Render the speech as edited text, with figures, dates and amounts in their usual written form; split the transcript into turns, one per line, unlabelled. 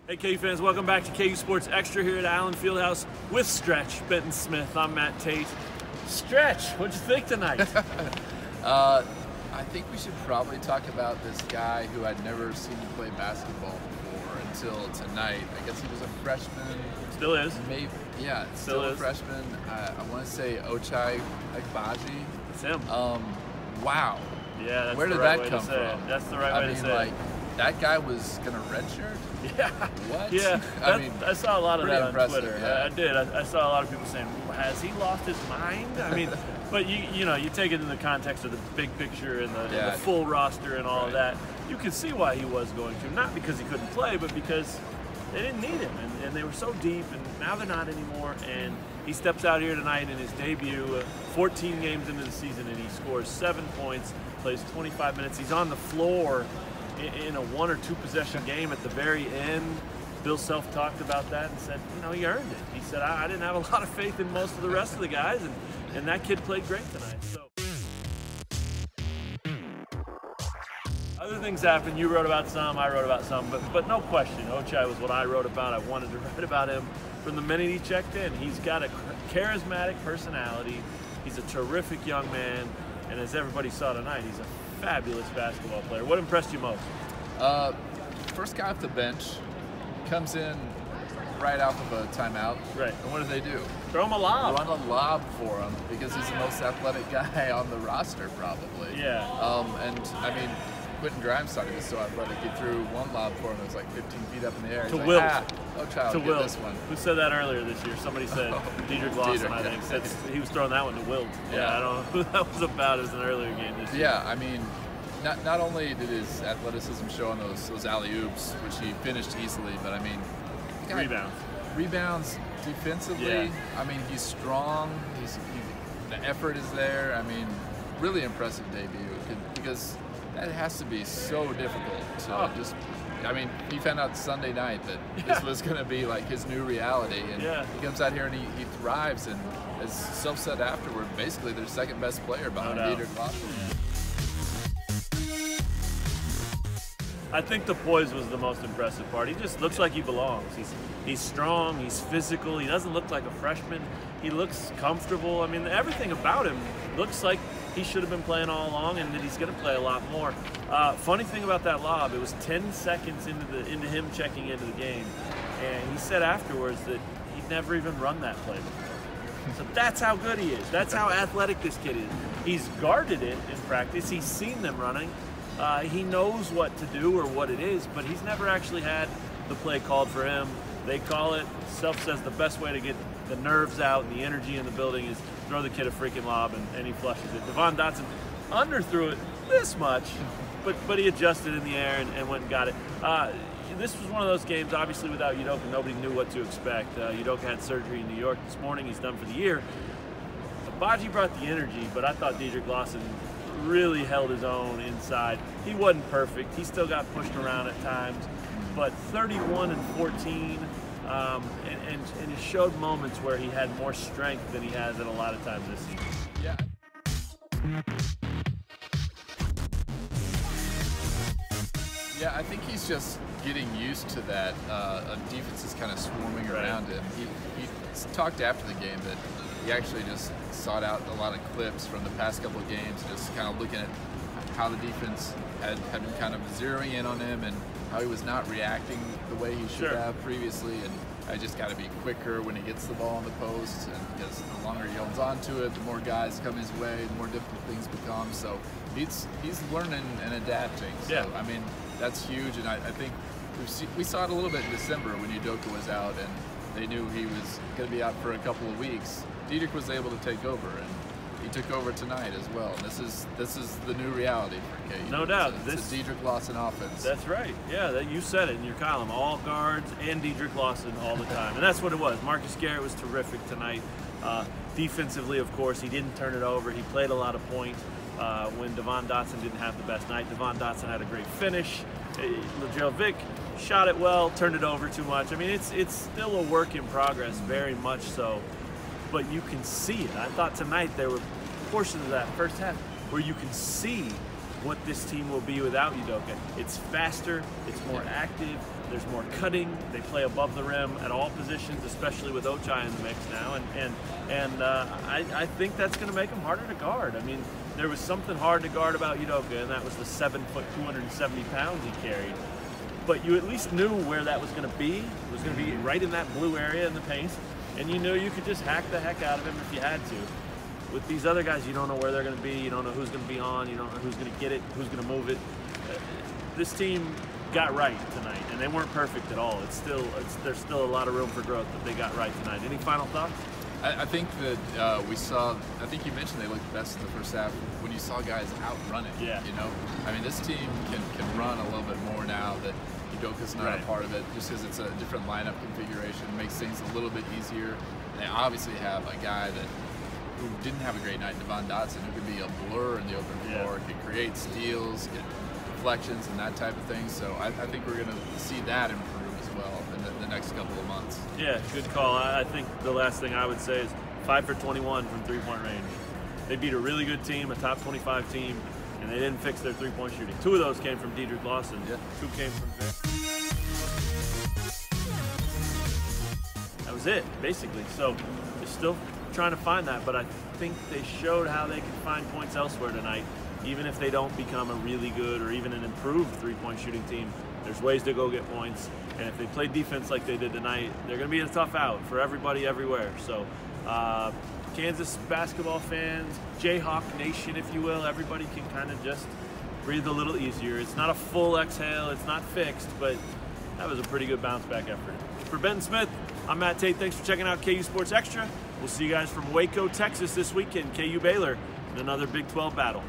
Hey KU fans, welcome back to KU Sports Extra here at Allen Fieldhouse with Stretch Benton Smith. I'm Matt Tate. Stretch, what'd you think tonight?
I think we should probably talk about this guy who I'd never seen play basketball before until tonight. I guess he was a freshman.
Still is.
Maybe, yeah, still a freshman. I want to say Ochai Agbaji.
That's him.
Wow.
Yeah, that's
Where
the
did
right
that
way
come
to say
from?
it. That's the right way to say it.
That guy was gonna redshirt?
Yeah.
What?
Yeah. I saw a lot of that on Twitter.
Yeah.
I did. I saw a lot of people saying, has he lost his mind? I mean, but you know, you take it in the context of the big picture and the full roster and all of that. You can see why he was going to, not because he couldn't play, but because they didn't need him, and they were so deep, and now they're not anymore. And he steps out here tonight in his debut, 14 games into the season, and he scores 7 points, plays 25 minutes. He's on the floor in a 1 or 2 possession game at the very end. Bill Self talked about that and said, you know, he earned it. He said, I didn't have a lot of faith in most of the rest of the guys, and that kid played great tonight. So other things happened. You wrote about some, I wrote about some, but no question, Ochai was what I wrote about. I wanted to write about him from the minute he checked in. He's got a charismatic personality. He's a terrific young man, and as everybody saw tonight, he's a fabulous basketball player. What impressed you most?
First guy off the bench, comes in right off of a timeout.
Right.
And what do?
Throw him a lob.
Run a lob for him because he's the most athletic guy on the roster, probably.
Yeah.
And I mean, Quentin Grimes thought he was so athletic. He threw one lob for him that was like 15 feet up in the air.
To Will.
Ochai will get this one.
Who said that earlier this year? Somebody said Dedric Lawson, I think. Said he was throwing that one to Will. Yeah, I don't know who that was about. It was an earlier game this year.
Yeah, I mean, not only did his athleticism show on those alley-oops, which he finished easily, but I mean, rebounds defensively.
Yeah.
I mean, he's strong. The effort is there. I mean, really impressive debut because that has to be so difficult to just. I mean, he found out Sunday night that this was going to be like his new reality, and he comes out here and he thrives, and as Self said afterward, basically their second best player behind Dedric Lawson.
I think the poise was the most impressive part. He just looks like he belongs. He's strong, he's physical, he doesn't look like a freshman. He looks comfortable. I mean, everything about him looks like he should have been playing all along and that he's going to play a lot more. Funny thing about that lob, it was 10 seconds into him checking into the game, and he said afterwards that he'd never even run that play before. So that's how good he is. That's how athletic this kid is. He's guarded it in practice. He's seen them running. He knows what to do or what it is, but he's never actually had the play called for him. They call it, Self says the best way to get the nerves out and the energy in the building is throw the kid a freaking lob, and he flushes it. Devon Dotson underthrew it this much, but he adjusted in the air and went and got it. This was one of those games, obviously without Udoka, nobody knew what to expect. Udoka had surgery in New York this morning. He's done for the year. Agbaji brought the energy, but I thought Dedric Lawson really held his own inside. He wasn't perfect. He still got pushed around at times, but 31 and 14, and it showed moments where he had more strength than he has at a lot of times this season.
Yeah. Yeah, I think he's just getting used to that. Defense is kind of swarming around him. He talked after the game that he actually just sought out a lot of clips from the past couple of games, just kind of looking at how the defense had been kind of zeroing in on him and how he was not reacting the way he should have previously. And I just got to be quicker when he gets the ball on the post, and because the longer he holds on to it, the more guys come his way, the more difficult things become. So he's learning and adapting. So I mean, that's huge, and I think we saw it a little bit in December when Udoka was out and they knew he was going to be out for a couple of weeks. Dedric was able to take over, and he took over tonight as well. And this is the new reality for KU.
No doubt.
It's a Dedric Lawson offense.
That's right. Yeah, you said it in your column. All guards and Dedric Lawson all the time. And that's what it was. Marcus Garrett was terrific tonight. Defensively, of course, he didn't turn it over. He played a lot of point when Devon Dotson didn't have the best night. Devon Dotson had a great finish. Latrell Vick shot it well, turned it over too much. I mean, it's still a work in progress, very much so. But you can see it. I thought tonight there were portions of that first half where you can see what this team will be without Udoka. It's faster, it's more active, there's more cutting, they play above the rim at all positions, especially with Ochai in the mix now, and I think that's going to make them harder to guard. I mean, there was something hard to guard about Udoka, and that was the 7 foot, 270 pounds he carried. But you at least knew where that was going to be. It was going to be right in that blue area in the paint, and you knew you could just hack the heck out of him if you had to. With these other guys, you don't know where they're going to be, you don't know who's going to be on, you don't know who's going to get it, who's going to move it. This team got right tonight, and they weren't perfect at all. There's still a lot of room for growth, but they got right tonight. Any final thoughts?
I think that we saw, I think you mentioned they looked best in the first half when you saw guys outrunning.
Yeah.
You know, I mean, this team can run a little bit more now that Udoka's not a part of it, just because it's a different lineup configuration. It makes things a little bit easier. And they obviously have a guy who didn't have a great night, Devon Dotson, who could be a blur in the open floor, could create steals, get deflections, and that type of thing. So I think we're going to see that improve as well in the next couple of months.
Yeah, good call. I think the last thing I would say is 5 for 21 from three-point range. They beat a really good team, a top 25 team, and they didn't fix their three-point shooting. 2 of those came from Dedric Lawson.
Yeah.
2 came from Vic. That was it, basically. So they're still trying to find that, but I think they showed how they can find points elsewhere tonight. Even if they don't become a really good or even an improved three-point shooting team, there's ways to go get points. And if they play defense like they did tonight, they're going to be a tough out for everybody everywhere. So Kansas basketball fans, Jayhawk Nation, if you will, everybody can kind of just breathe a little easier. It's not a full exhale, it's not fixed, but that was a pretty good bounce back effort. For Ben Smith, I'm Matt Tate. Thanks for checking out KU Sports Extra. We'll see you guys from Waco, Texas this weekend, KU Baylor, in another Big 12 battle.